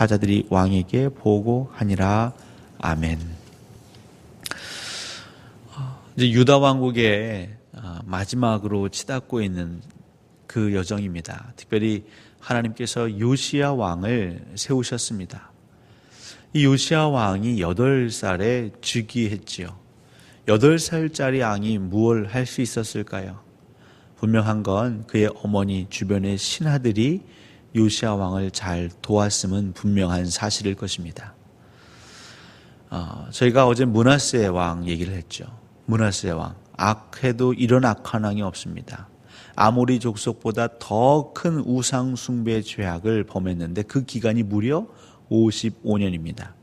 사자들이 왕에게 보고하니라. 아멘. 이제 유다 왕국의 마지막으로 치닫고 있는 그 여정입니다. 특별히 하나님께서 요시야 왕을 세우셨습니다. 이 요시야 왕이 8살에 즉위했지요. 8살짜리 왕이 무엇을 할 수 있었을까요? 분명한 건 그의 어머니 주변의 신하들이 요시야 왕을 잘 도왔음은 분명한 사실일 것입니다. 저희가 어제 므낫세 왕 얘기를 했죠. 므낫세 왕, 악해도 이런 악한 왕이 없습니다. 아모리 족속보다 더 큰 우상 숭배 죄악을 범했는데 그 기간이 무려 55년입니다.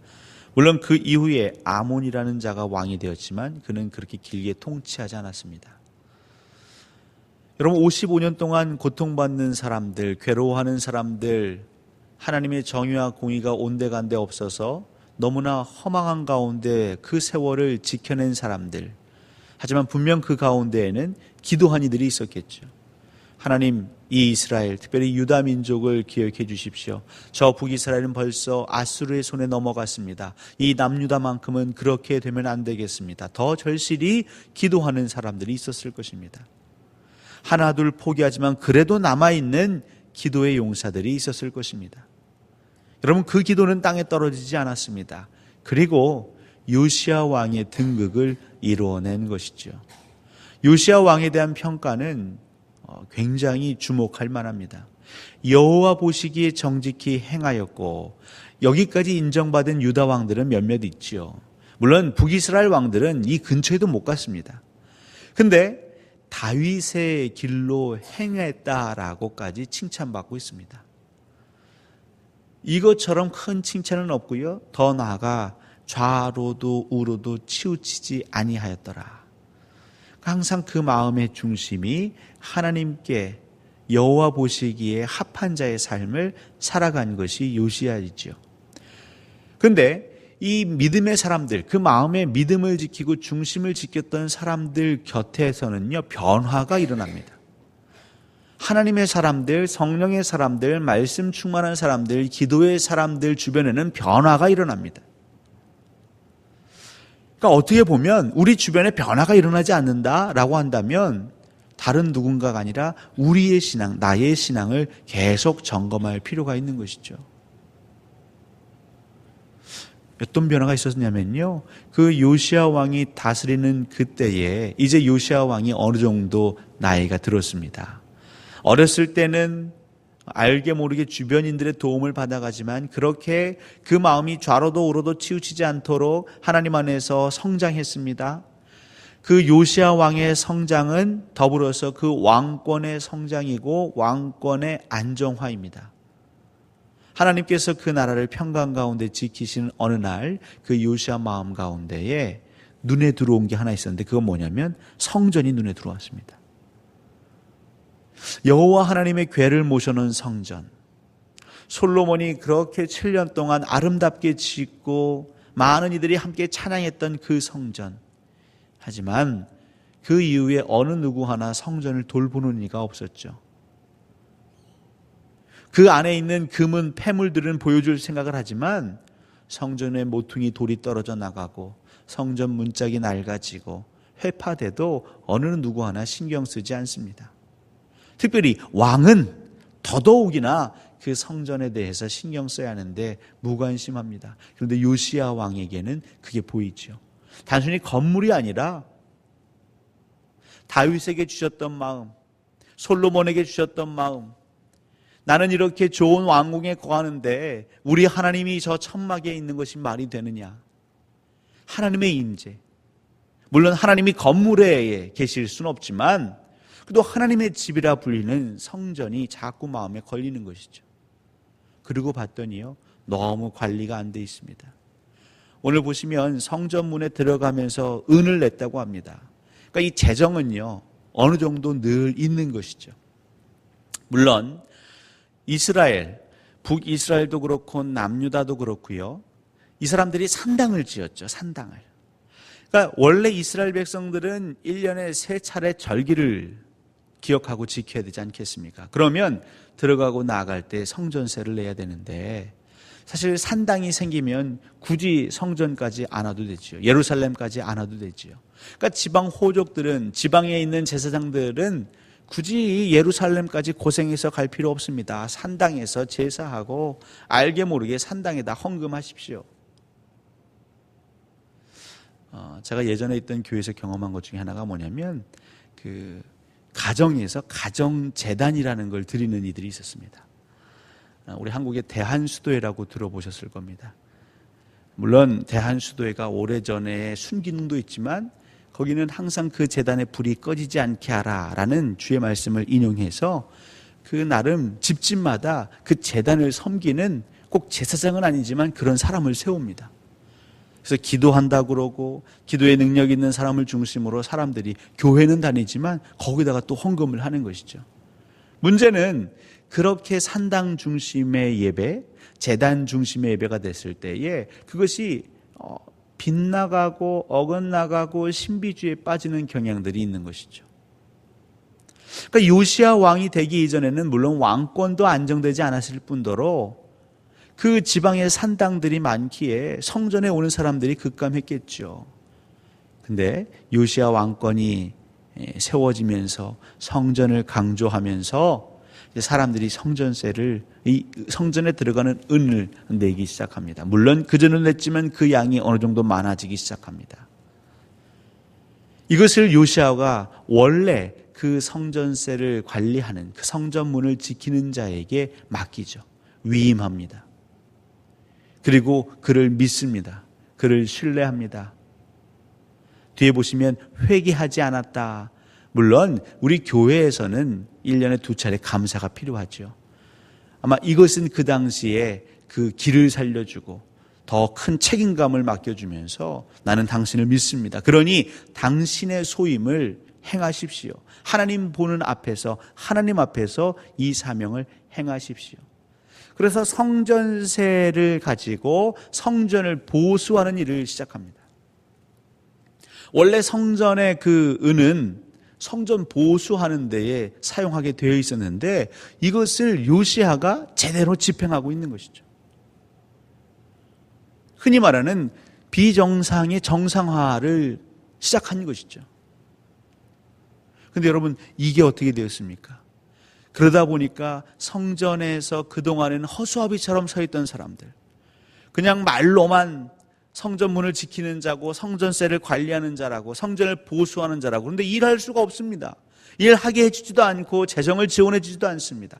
물론 그 이후에 아몬이라는 자가 왕이 되었지만 그는 그렇게 길게 통치하지 않았습니다. 여러분, 55년 동안 고통받는 사람들, 괴로워하는 사람들, 하나님의 정의와 공의가 온데간데 없어서 너무나 허망한 가운데 그 세월을 지켜낸 사람들, 하지만 분명 그 가운데에는 기도한 이들이 있었겠죠. 하나님, 이 이스라엘, 특별히 유다 민족을 기억해 주십시오. 저 북이스라엘은 벌써 아수르의 손에 넘어갔습니다. 이 남유다만큼은 그렇게 되면 안 되겠습니다. 더 절실히 기도하는 사람들이 있었을 것입니다. 하나둘 포기하지만 그래도 남아있는 기도의 용사들이 있었을 것입니다. 여러분, 그 기도는 땅에 떨어지지 않았습니다. 그리고 요시야 왕의 등극을 이루어낸 것이죠. 요시야 왕에 대한 평가는 굉장히 주목할 만합니다. 여호와 보시기에 정직히 행하였고, 여기까지 인정받은 유다 왕들은 몇몇 있지요. 물론 북이스라엘 왕들은 이 근처에도 못 갔습니다. 근데 다윗의 길로 행했다라고까지 칭찬받고 있습니다. 이것처럼 큰 칭찬은 없고요. 더 나아가 좌로도 우로도 치우치지 아니하였더라. 항상 그 마음의 중심이 하나님께 여호와 보시기에 합한 자의 삶을 살아간 것이 요시야이죠. 그런데 이 믿음의 사람들, 그 마음의 믿음을 지키고 중심을 지켰던 사람들 곁에서는요, 변화가 일어납니다. 하나님의 사람들, 성령의 사람들, 말씀 충만한 사람들, 기도의 사람들 주변에는 변화가 일어납니다. 그러니까 어떻게 보면 우리 주변에 변화가 일어나지 않는다라고 한다면 다른 누군가가 아니라 우리의 신앙, 나의 신앙을 계속 점검할 필요가 있는 것이죠. 어떤 변화가 있었냐면요, 그 요시야 왕이 다스리는 그때에 이제 요시야 왕이 어느 정도 나이가 들었습니다. 어렸을 때는 알게 모르게 주변인들의 도움을 받아가지만 그렇게 그 마음이 좌로도 우로도 치우치지 않도록 하나님 안에서 성장했습니다. 그 요시야 왕의 성장은 더불어서 그 왕권의 성장이고 왕권의 안정화입니다. 하나님께서 그 나라를 평강 가운데 지키시는 어느 날 그 요시야 마음 가운데에 눈에 들어온 게 하나 있었는데 그건 뭐냐면 성전이 눈에 들어왔습니다. 여호와 하나님의 궤를 모셔놓은 성전, 솔로몬이 그렇게 7년 동안 아름답게 짓고 많은 이들이 함께 찬양했던 그 성전, 하지만 그 이후에 어느 누구 하나 성전을 돌보는 이가 없었죠. 그 안에 있는 금은 폐물들은 보여줄 생각을 하지만 성전의 모퉁이 돌이 떨어져 나가고 성전 문짝이 낡아지고 회파돼도 어느 누구 하나 신경 쓰지 않습니다. 특별히 왕은 더더욱이나 그 성전에 대해서 신경 써야 하는데 무관심합니다. 그런데 요시야 왕에게는 그게 보이죠. 단순히 건물이 아니라 다윗에게 주셨던 마음, 솔로몬에게 주셨던 마음, 나는 이렇게 좋은 왕궁에 거하는데 우리 하나님이 저 천막에 있는 것이 말이 되느냐. 하나님의 임재, 물론 하나님이 건물에 계실 수는 없지만 또 하나님의 집이라 불리는 성전이 자꾸 마음에 걸리는 것이죠. 그리고 봤더니요, 너무 관리가 안 돼 있습니다. 오늘 보시면 성전문에 들어가면서 은을 냈다고 합니다. 그러니까 이 재정은요, 어느 정도 늘 있는 것이죠. 물론 이스라엘, 북이스라엘도 그렇고 남유다도 그렇고요, 이 사람들이 산당을 지었죠. 산당을. 그러니까 원래 이스라엘 백성들은 1년에 3차례 절기를 기억하고 지켜야 되지 않겠습니까? 그러면 들어가고 나갈 때 성전세를 내야 되는데 사실 산당이 생기면 굳이 성전까지 안 와도 되지요. 예루살렘까지 안 와도 되지요. 그러니까 지방 호족들은, 지방에 있는 제사장들은 굳이 예루살렘까지 고생해서 갈 필요 없습니다. 산당에서 제사하고 알게 모르게 산당에다 헌금하십시오. 제가 예전에 있던 교회에서 경험한 것 중에 하나가 뭐냐면 그 가정에서 가정재단이라는 걸 드리는 이들이 있었습니다. 우리 한국의 대한수도회라고 들어보셨을 겁니다. 물론 대한수도회가 오래전에 순기능도 있지만 거기는 항상 그 재단의 불이 꺼지지 않게 하라라는 주의 말씀을 인용해서 그 나름 집집마다 그 재단을 섬기는 꼭 제사장은 아니지만 그런 사람을 세웁니다. 그래서 기도한다고 그러고 기도의 능력 있는 사람을 중심으로 사람들이 교회는 다니지만 거기다가 또 헌금을 하는 것이죠. 문제는 그렇게 산당 중심의 예배, 제단 중심의 예배가 됐을 때에 그것이 빗나가고 어긋나가고 신비주의에 빠지는 경향들이 있는 것이죠. 그러니까 요시야 왕이 되기 이전에는 물론 왕권도 안정되지 않았을 뿐더러 그 지방의 산당들이 많기에 성전에 오는 사람들이 급감했겠죠. 근데 요시야 왕권이 세워지면서 성전을 강조하면서 사람들이 성전에 들어가는 은을 내기 시작합니다. 물론 그전은 냈지만 그 양이 어느 정도 많아지기 시작합니다. 이것을 요시야가 원래 그 성전세를 관리하는 그 성전문을 지키는 자에게 맡기죠. 위임합니다. 그리고 그를 믿습니다. 그를 신뢰합니다. 뒤에 보시면 회개하지 않았다. 물론 우리 교회에서는 1년에 2차례 감사가 필요하죠. 아마 이것은 그 당시에 그 길을 살려주고 더 큰 책임감을 맡겨주면서 나는 당신을 믿습니다. 그러니 당신의 소임을 행하십시오. 하나님 보는 앞에서, 하나님 앞에서 이 사명을 행하십시오. 그래서 성전세를 가지고 성전을 보수하는 일을 시작합니다. 원래 성전의 그 은은 성전 보수하는 데에 사용하게 되어 있었는데 이것을 요시야가 제대로 집행하고 있는 것이죠. 흔히 말하는 비정상의 정상화를 시작한 것이죠. 그런데 여러분, 이게 어떻게 되었습니까? 그러다 보니까 성전에서 그동안에는 허수아비처럼 서 있던 사람들, 그냥 말로만 성전문을 지키는 자고 성전세를 관리하는 자라고 성전을 보수하는 자라고, 그런데 일할 수가 없습니다. 일하게 해주지도 않고 재정을 지원해 주지도 않습니다.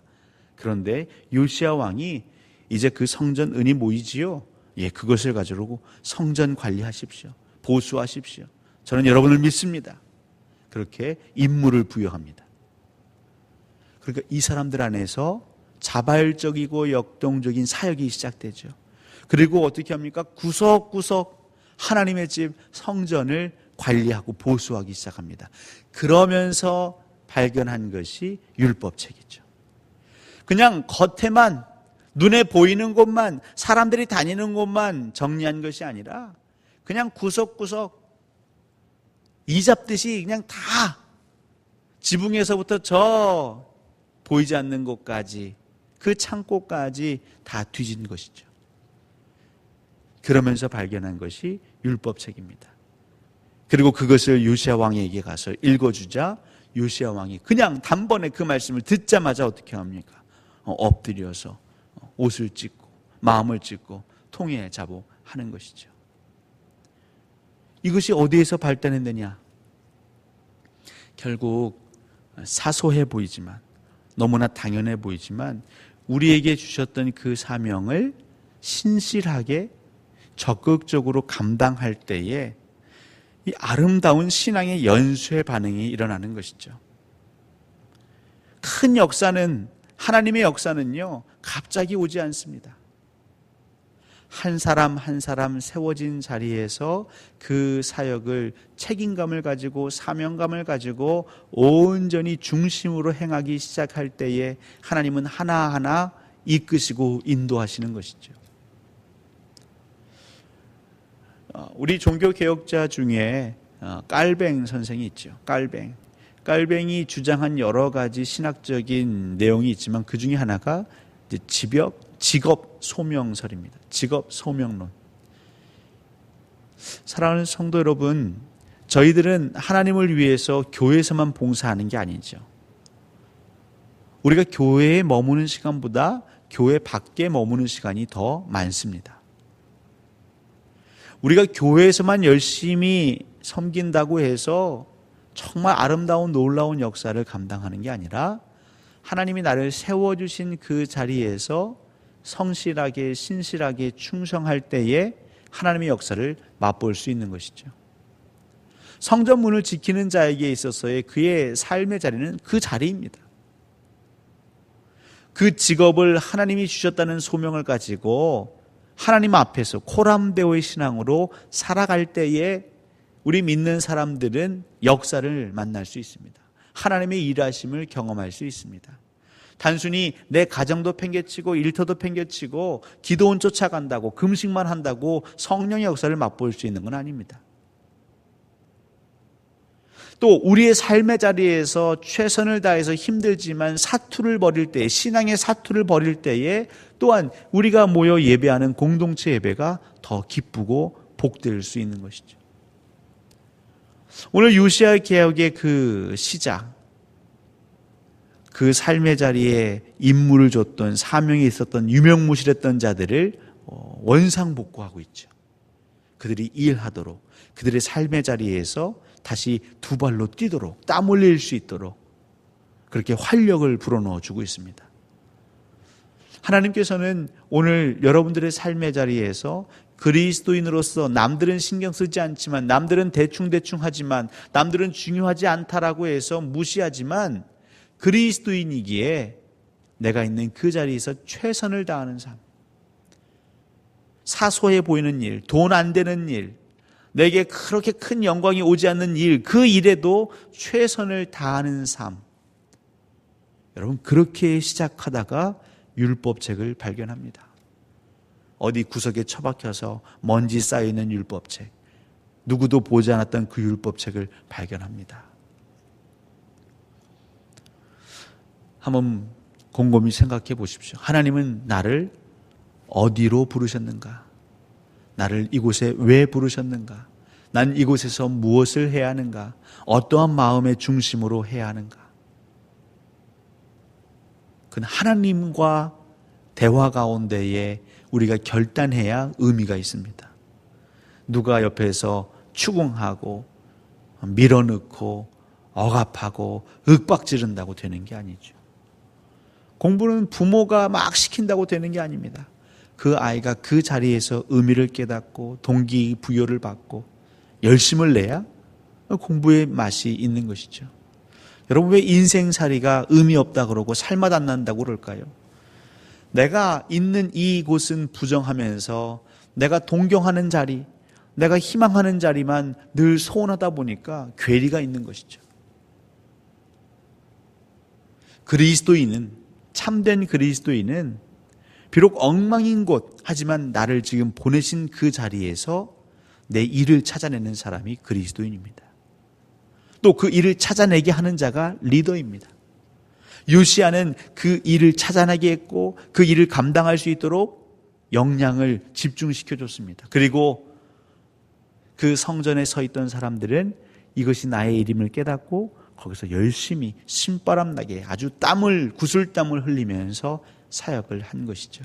그런데 요시야 왕이 이제 그 성전 은이 모이지요. 예, 그것을 가지고 성전 관리하십시오. 보수하십시오. 저는 여러분을 믿습니다. 그렇게 임무를 부여합니다. 그러니까 이 사람들 안에서 자발적이고 역동적인 사역이 시작되죠. 그리고 어떻게 합니까? 구석구석 하나님의 집 성전을 관리하고 보수하기 시작합니다. 그러면서 발견한 것이 율법책이죠. 그냥 겉에만, 눈에 보이는 곳만, 사람들이 다니는 곳만 정리한 것이 아니라 그냥 구석구석 이잡듯이 그냥 다 지붕에서부터 저 보이지 않는 곳까지, 그 창고까지 다 뒤진 것이죠. 그러면서 발견한 것이 율법책입니다. 그리고 그것을 요시야 왕에게 가서 읽어주자 요시야 왕이 그냥 단번에 그 말씀을 듣자마자 어떻게 합니까? 엎드려서 옷을 찢고 마음을 찢고 통에 자복하는 것이죠. 이것이 어디에서 발단했느냐? 결국 사소해 보이지만, 너무나 당연해 보이지만 우리에게 주셨던 그 사명을 신실하게 적극적으로 감당할 때에 이 아름다운 신앙의 연쇄 반응이 일어나는 것이죠. 큰 역사는, 하나님의 역사는요, 갑자기 오지 않습니다. 한 사람 한 사람 세워진 자리에서 그 사역을 책임감을 가지고 사명감을 가지고 온전히 중심으로 행하기 시작할 때에 하나님은 하나하나 이끄시고 인도하시는 것이죠. 우리 종교개혁자 중에 깔뱅 선생이 있죠. 깔뱅이 주장한 여러 가지 신학적인 내용이 있지만 그 중에 하나가 이제 집역 직업 소명설입니다. 직업 소명론. 사랑하는 성도 여러분, 저희들은 하나님을 위해서 교회에서만 봉사하는 게 아니죠. 우리가 교회에 머무는 시간보다 교회 밖에 머무는 시간이 더 많습니다. 우리가 교회에서만 열심히 섬긴다고 해서 정말 아름다운 놀라운 역사를 감당하는 게 아니라 하나님이 나를 세워주신 그 자리에서 성실하게 신실하게 충성할 때에 하나님의 역사를 맛볼 수 있는 것이죠. 성전문을 지키는 자에게 있어서의 그의 삶의 자리는 그 자리입니다. 그 직업을 하나님이 주셨다는 소명을 가지고 하나님 앞에서 코람데오의 신앙으로 살아갈 때에 우리 믿는 사람들은 역사를 만날 수 있습니다. 하나님의 일하심을 경험할 수 있습니다. 단순히 내 가정도 팽개치고 일터도 팽개치고 기도원 쫓아간다고 금식만 한다고 성령의 역사를 맛볼 수 있는 건 아닙니다. 또 우리의 삶의 자리에서 최선을 다해서 힘들지만 사투를 벌일 때, 신앙의 사투를 벌일 때에 또한 우리가 모여 예배하는 공동체 예배가 더 기쁘고 복될 수 있는 것이죠. 오늘 요시야 개혁의 그 시작, 그 삶의 자리에 임무를 줬던, 사명이 있었던 유명무실했던 자들을 원상복구하고 있죠. 그들이 일하도록, 그들의 삶의 자리에서 다시 두 발로 뛰도록, 땀 흘릴 수 있도록 그렇게 활력을 불어넣어 주고 있습니다. 하나님께서는 오늘 여러분들의 삶의 자리에서 그리스도인으로서 남들은 신경 쓰지 않지만, 남들은 대충대충 하지만, 남들은 중요하지 않다라고 해서 무시하지만 그리스도인이기에 내가 있는 그 자리에서 최선을 다하는 삶, 사소해 보이는 일, 돈 안 되는 일, 내게 그렇게 큰 영광이 오지 않는 일, 그 일에도 최선을 다하는 삶. 여러분, 그렇게 시작하다가 율법책을 발견합니다. 어디 구석에 처박혀서 먼지 쌓이는 율법책, 누구도 보지 않았던 그 율법책을 발견합니다. 한번 곰곰이 생각해 보십시오. 하나님은 나를 어디로 부르셨는가? 나를 이곳에 왜 부르셨는가? 난 이곳에서 무엇을 해야 하는가? 어떠한 마음의 중심으로 해야 하는가? 그건 하나님과 대화 가운데에 우리가 결단해야 의미가 있습니다. 누가 옆에서 추궁하고 밀어넣고 억압하고 윽박지른다고 되는 게 아니죠. 공부는 부모가 막 시킨다고 되는 게 아닙니다. 그 아이가 그 자리에서 의미를 깨닫고 동기부여를 받고 열심을 내야 공부의 맛이 있는 것이죠. 여러분, 왜 인생살이가 의미 없다 그러고 살맛 안 난다고 그럴까요? 내가 있는 이곳은 부정하면서 내가 동경하는 자리, 내가 희망하는 자리만 늘 소원하다 보니까 괴리가 있는 것이죠. 그리스도인은, 참된 그리스도인은 비록 엉망인 곳, 하지만 나를 지금 보내신 그 자리에서 내 일을 찾아내는 사람이 그리스도인입니다. 또 그 일을 찾아내게 하는 자가 리더입니다. 요시야는 그 일을 찾아내게 했고 그 일을 감당할 수 있도록 역량을 집중시켜줬습니다. 그리고 그 성전에 서 있던 사람들은 이것이 나의 일임을 깨닫고 거기서 열심히 신바람 나게 아주 구슬땀을 흘리면서 사역을 한 것이죠.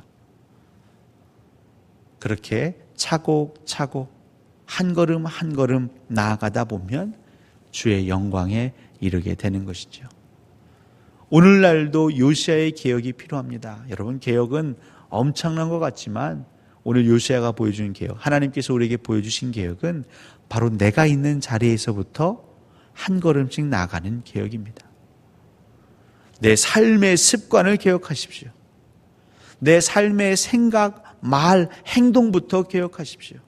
그렇게 차곡차곡 한 걸음 한 걸음 나아가다 보면 주의 영광에 이르게 되는 것이죠. 오늘날도 요시야의 개혁이 필요합니다. 여러분, 개혁은 엄청난 것 같지만 오늘 요시야가 보여준 개혁, 하나님께서 우리에게 보여주신 개혁은 바로 내가 있는 자리에서부터 한 걸음씩 나아가는 개혁입니다. 내 삶의 습관을 개혁하십시오. 내 삶의 생각, 말, 행동부터 개혁하십시오.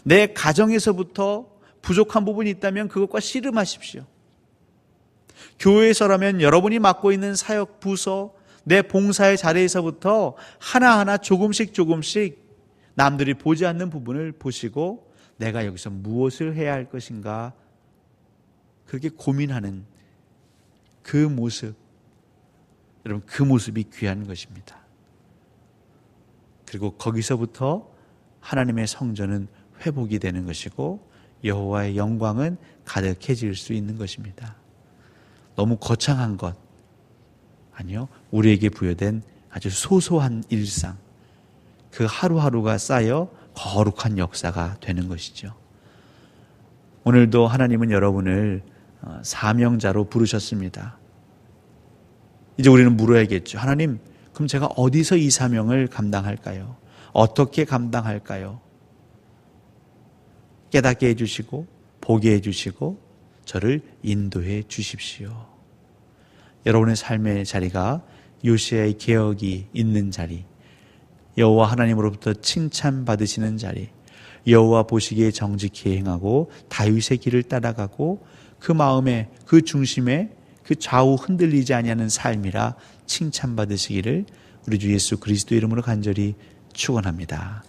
내 가정에서부터 부족한 부분이 있다면 그것과 씨름하십시오. 교회에서라면 여러분이 맡고 있는 사역 부서, 내 봉사의 자리에서부터 하나하나 조금씩 남들이 보지 않는 부분을 보시고 내가 여기서 무엇을 해야 할 것인가 그렇게 고민하는 그 모습, 여러분, 그 모습이 귀한 것입니다. 그리고 거기서부터 하나님의 성전은 회복이 되는 것이고 여호와의 영광은 가득해질 수 있는 것입니다. 너무 거창한 것 아니요, 우리에게 부여된 아주 소소한 일상, 그 하루하루가 쌓여 거룩한 역사가 되는 것이죠. 오늘도 하나님은 여러분을 사명자로 부르셨습니다. 이제 우리는 물어야겠죠. 하나님, 그럼 제가 어디서 이 사명을 감당할까요? 어떻게 감당할까요? 깨닫게 해주시고 보게 해주시고 저를 인도해 주십시오. 여러분의 삶의 자리가 요시야의 개혁이 있는 자리, 여호와 하나님으로부터 칭찬받으시는 자리, 여호와 보시기에 정직히 행하고 다윗의 길을 따라가고 그 마음에 그 중심에 그 좌우 흔들리지 아니하는 삶이라 칭찬받으시기를 우리 주 예수 그리스도 이름으로 간절히 축원합니다.